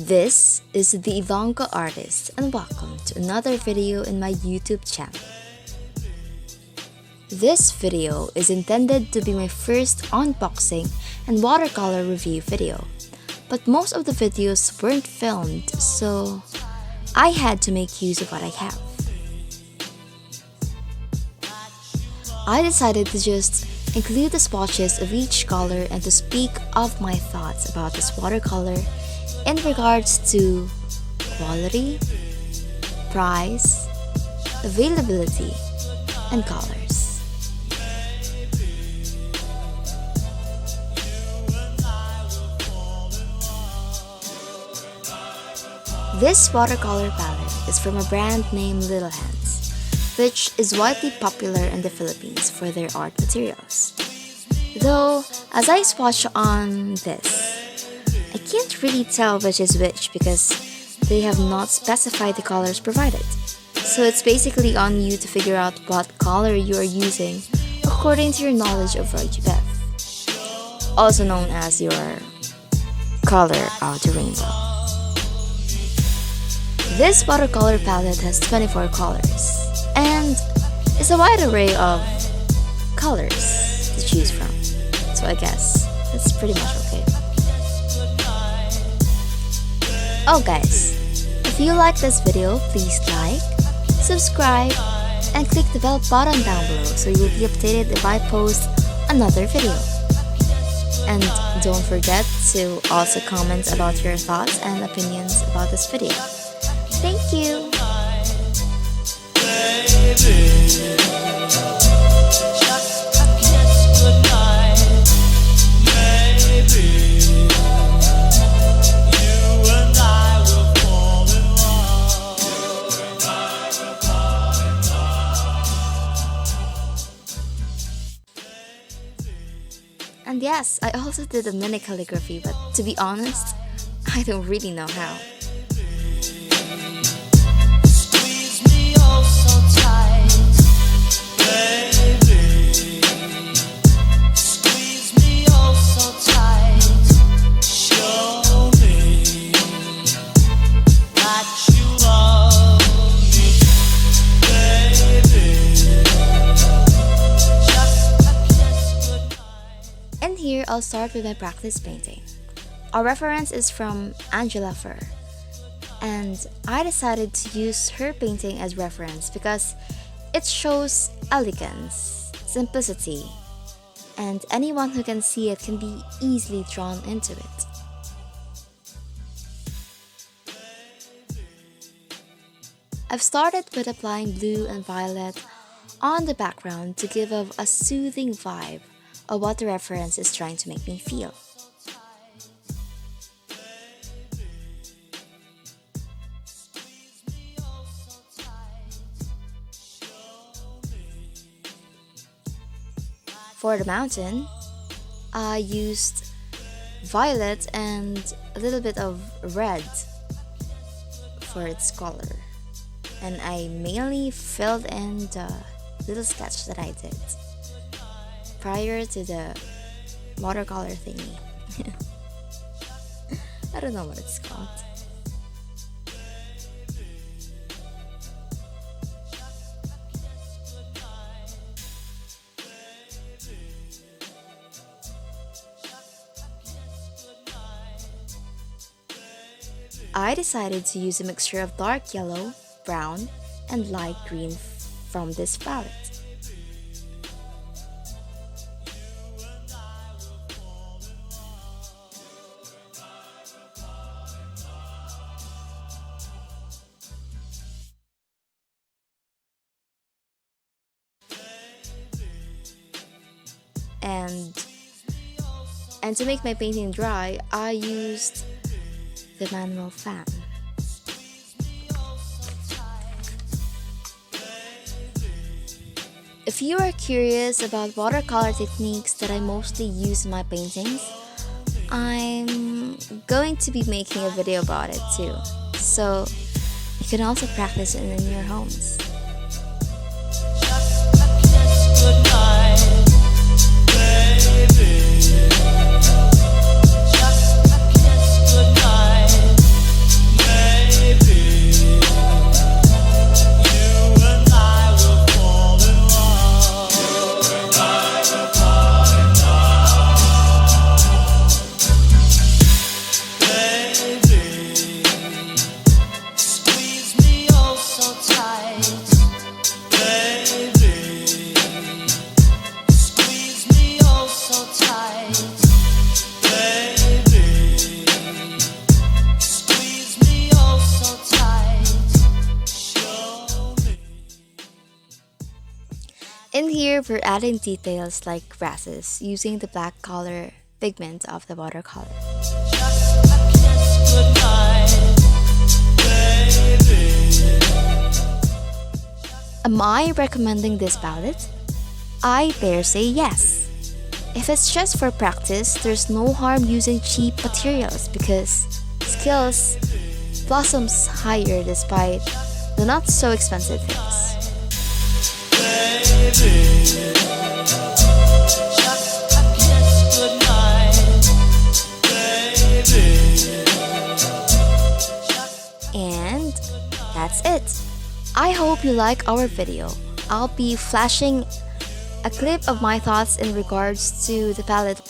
This is the Theilonggaartist and welcome to another video in my YouTube channel. This video is intended to be my first unboxing and watercolor review video, but most of the videos weren't filmed, so I had to make use of what I have. I decided to just include the swatches of each color and to speak of my thoughts about this watercolor in regards to quality, price, availability, and colors. This watercolor palette is from a brand named Little Hands, which is widely popular in the Philippines for their art materials. Though, as I swatch on this, I can't really tell which is which because they have not specified the colors provided. So it's basically on you to figure out what color you are using according to your knowledge of RGB, also known as your color of the rainbow. This watercolor palette has 24 colors and is a wide array of colors to choose from. So I guess that's pretty much okay. Oh guys, if you like this video, please like, subscribe, and click the bell button down below so you will be updated if I post another video. And don't forget to also comment about your thoughts and opinions about this video. Thank you! And yes, I also did a mini calligraphy, but to be honest, I don't really know how. And here, I'll start with my practice painting. Our reference is from Fher, and I decided to use her painting as reference because it shows elegance, simplicity, and anyone who can see it can be easily drawn into it. I've started with applying blue and violet on the background to give off a soothing vibe of what the reference is trying to make me feel. For the mountain, I used violet and a little bit of red for its color, and I mainly filled in the little sketch that I did prior to the watercolor thingy. I don't know what it's called. I decided to use a mixture of dark yellow, brown, and light green from this palette. And to make my painting dry, I used the manual fan. If you are curious about watercolor techniques that I mostly use in my paintings, I'm going to be making a video about it too, so you can also practice it in your homes. In here, we're adding details like grasses using the black color pigment of the watercolor. Am I recommending this palette? I dare say yes. If it's just for practice, there's no harm using cheap materials because skills blossoms higher despite the not so expensive things. And that's it. I hope you like our video. I'll be flashing a clip of my thoughts in regards to the palette